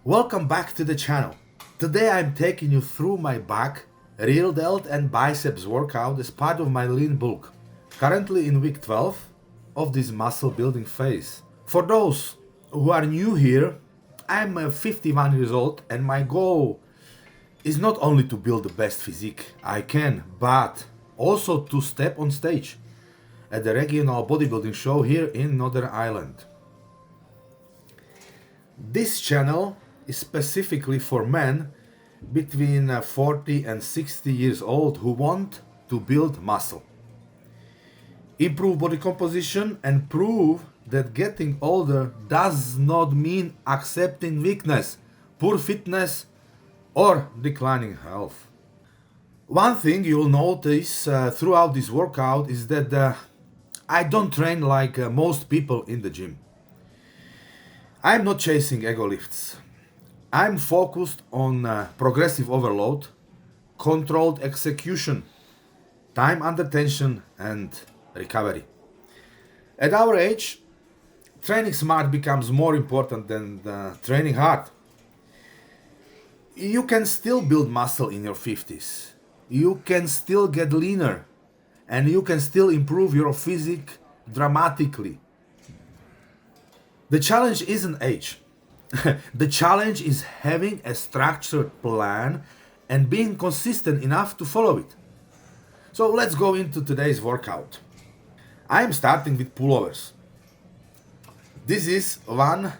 Welcome back to the channel. Today I'm taking you through my back, rear delt and biceps workout as part of my lean bulk. Currently in week 12 of this muscle building phase. For those who are new here, I'm 51 years old and my goal is not only to build the best physique I can, but also to step on stage at the regional bodybuilding show here in Northern Ireland. This channel is specifically for men between 40 and 60 years old who want to build muscle, improve body composition, and prove that getting older does not mean accepting weakness, poor fitness, or declining health. One thing you'll notice throughout this workout is that I don't train like most people in the gym. I'm not chasing ego lifts. I'm focused on progressive overload, controlled execution, time under tension, and recovery. At our age, training smart becomes more important than training hard. You can still build muscle in your 50s. You can still get leaner, and you can still improve your physique dramatically. The challenge isn't age. The challenge is having a structured plan and being consistent enough to follow it. So let's go into today's workout. I am starting with pullovers. This is one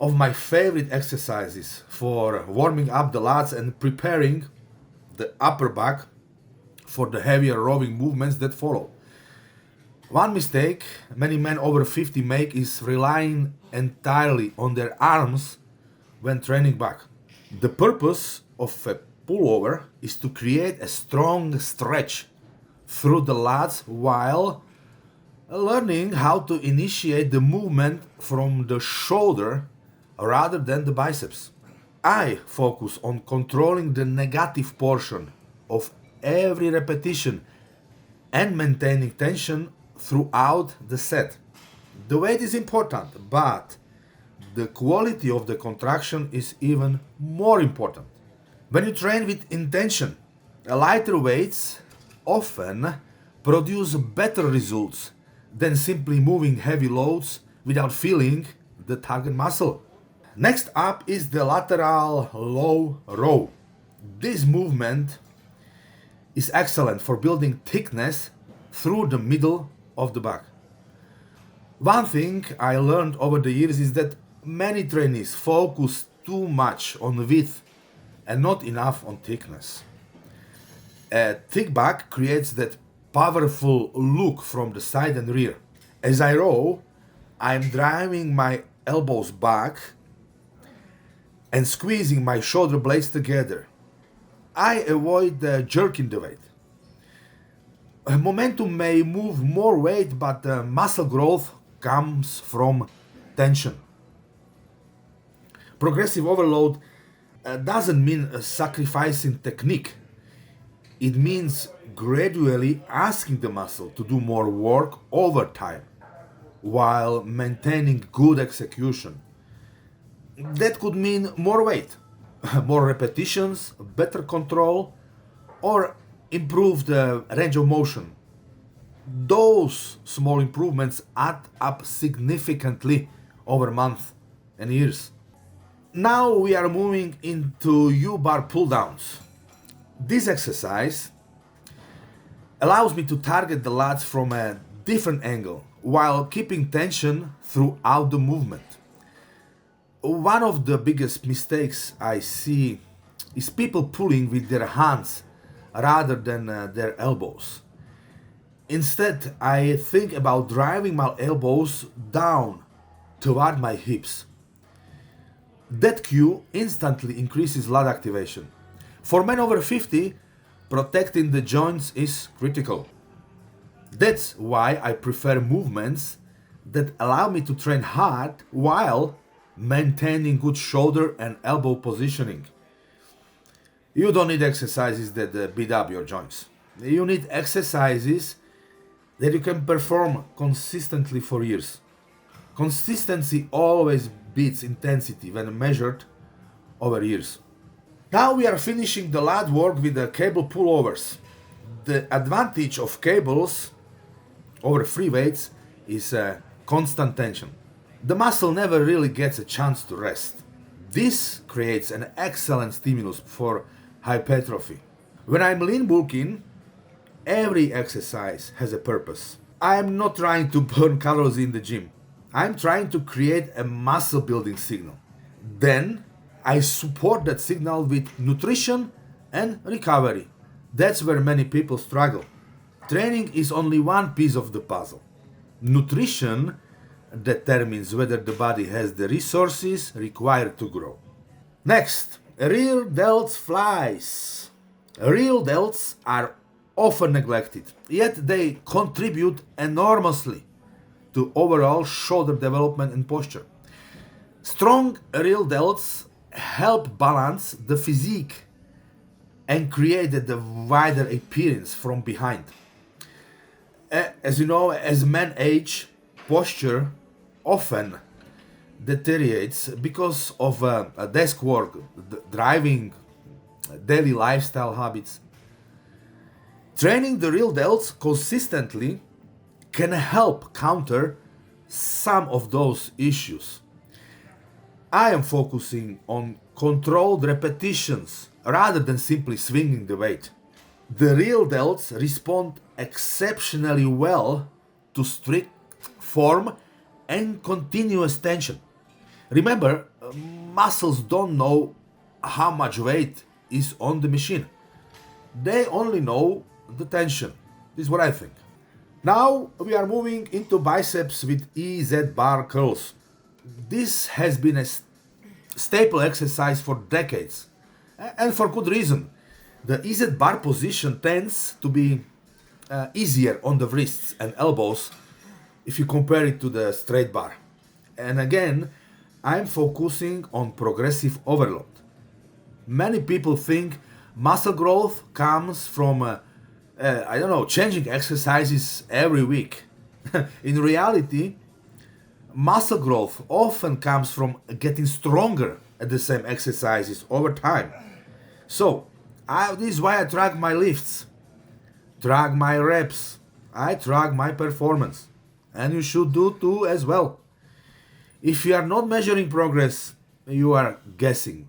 of my favorite exercises for warming up the lats and preparing the upper back for the heavier rowing movements that follow. One mistake many men over 50 make is relying entirely on their arms when training back. The purpose of a pullover is to create a strong stretch through the lats while learning how to initiate the movement from the shoulder rather than the biceps. I focus on controlling the negative portion of every repetition and maintaining tension throughout the set. The weight is important, but the quality of the contraction is even more important. When you train with intention, lighter weights often produce better results than simply moving heavy loads without feeling the target muscle. Next up is the lateral low row. This movement is excellent for building thickness through the middle of the back. One thing I learned over the years is that many trainees focus too much on width and not enough on thickness. A thick back creates that powerful look from the side and rear. As I row, I'm driving my elbows back and squeezing my shoulder blades together. I avoid jerking the weight. Momentum may move more weight, but muscle growth comes from tension. Progressive overload doesn't mean sacrificing technique. It means gradually asking the muscle to do more work over time while maintaining good execution. That could mean more weight, more repetitions, better control, or improved range of motion. Those small improvements add up significantly over months and years. Now we are moving into U-bar pull-downs. This exercise allows me to target the lats from a different angle while keeping tension throughout the movement. One of the biggest mistakes I see is people pulling with their hands rather than their elbows. Instead, I think about driving my elbows down toward my hips. That cue instantly increases lat activation. For men over 50, protecting the joints is critical. That's why I prefer movements that allow me to train hard while maintaining good shoulder and elbow positioning. You don't need exercises that beat up your joints. You need exercises that you can perform consistently for years. Consistency always beats intensity when measured over years. Now we are finishing the lat work with the cable pullovers. The advantage of cables over free weights is constant tension. The muscle never really gets a chance to rest. This creates an excellent stimulus for hypertrophy. When I'm lean bulking, every exercise has a purpose. I am not trying to burn calories in the gym. I'm trying to create a muscle building signal. Then I support that signal with nutrition and recovery. That's where many people struggle. Training is only one piece of the puzzle. Nutrition determines whether the body has the resources required to grow. Next, rear delts flies. Real delts are often neglected, yet they contribute enormously to overall shoulder development and posture. Strong real delts help balance the physique and create the wider appearance from behind. As you know, as men age, posture often deteriorates because of desk work, driving, daily lifestyle habits. Training the real delts consistently can help counter some of those issues. I am focusing on controlled repetitions rather than simply swinging the weight. The real delts respond exceptionally well to strict form and continuous tension. Remember, muscles don't know how much weight is on the machine. They only know the tension. This is what I think. Now we are moving into biceps with EZ-bar curls. This has been a staple exercise for decades, and for good reason. The EZ-bar position tends to be easier on the wrists and elbows if you compare it to the straight bar. And again, I'm focusing on progressive overload. Many people think muscle growth comes from changing exercises every week. In reality, muscle growth often comes from getting stronger at the same exercises over time. So, this is why I track my lifts, track my reps, I track my performance. And you should do too as well. If you are not measuring progress, you are guessing.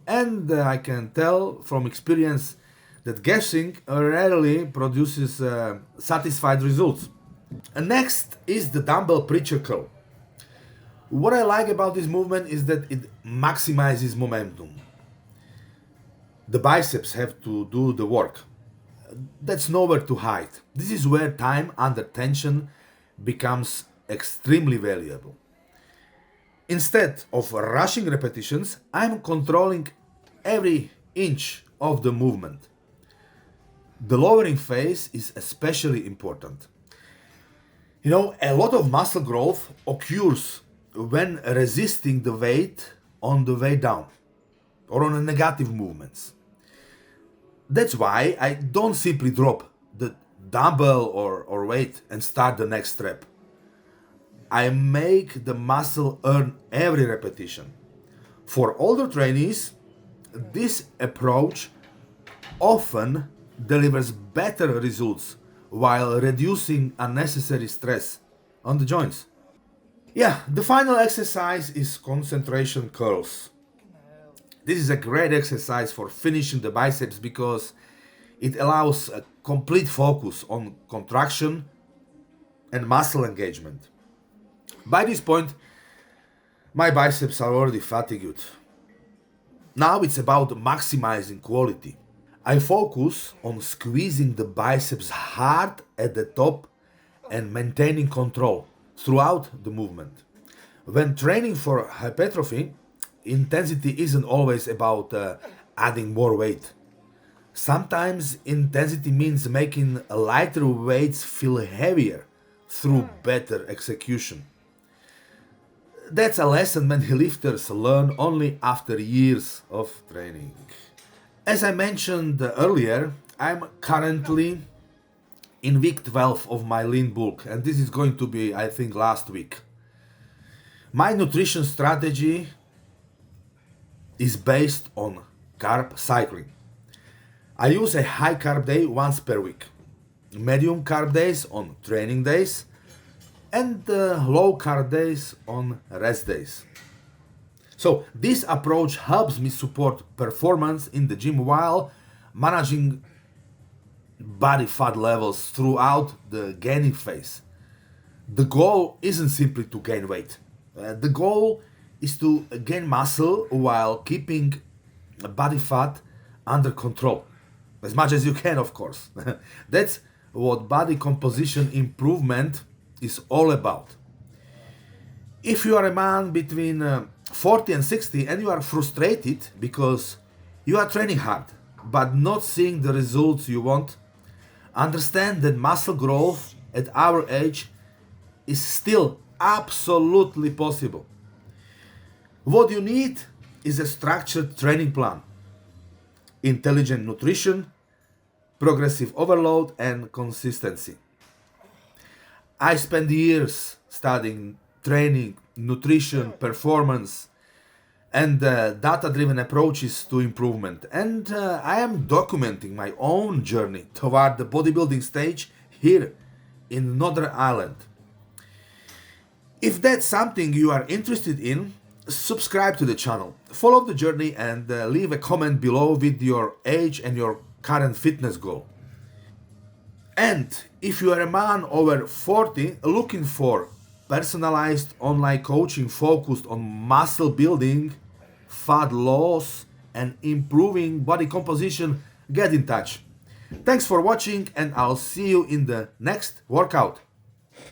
And I can tell from experience that guessing rarely produces satisfied results. And next is the Dumbbell Preacher Curl. What I like about this movement is that it maximizes momentum. The biceps have to do the work. That's nowhere to hide. This is where time under tension becomes extremely valuable. Instead of rushing repetitions, I'm controlling every inch of the movement. The lowering phase is especially important. You know, a lot of muscle growth occurs when resisting the weight on the way down or on negative movements. That's why I don't simply drop the dumbbell or weight and start the next rep. I make the muscle earn every repetition. For older trainees, this approach often delivers better results while reducing unnecessary stress on the joints. Yeah, the final exercise is concentration curls. This is a great exercise for finishing the biceps because it allows a complete focus on contraction and muscle engagement. By this point, my biceps are already fatigued. Now it's about maximizing quality. I focus on squeezing the biceps hard at the top and maintaining control throughout the movement. When training for hypertrophy, intensity isn't always about adding more weight. Sometimes intensity means making lighter weights feel heavier through better execution. That's a lesson many lifters learn only after years of training. As I mentioned earlier, I'm currently in week 12 of my lean bulk, and this is going to be, I think, last week. My nutrition strategy is based on carb cycling. I use a high carb day once per week, medium carb days on training days, and low carb days on rest days. So this approach helps me support performance in the gym while managing body fat levels throughout the gaining phase. The goal isn't simply to gain weight. The goal is to gain muscle while keeping body fat under control. As much as you can, of course. That's what body composition improvement is all about. If you are a man between 40 and 60 and you are frustrated because you are training hard but not seeing the results you want, understand that muscle growth at our age is still absolutely possible. What you need is a structured training plan, intelligent nutrition, progressive overload, and consistency. I spent years studying training, nutrition, performance, and data-driven approaches to improvement. And I am documenting my own journey toward the bodybuilding stage here in Northern Ireland. If that's something you are interested in, subscribe to the channel, follow the journey, and leave a comment below with your age and your current fitness goal. And if you are a man over 40 looking for personalized online coaching focused on muscle building, fat loss, and improving body composition, get in touch. Thanks for watching, and I'll see you in the next workout.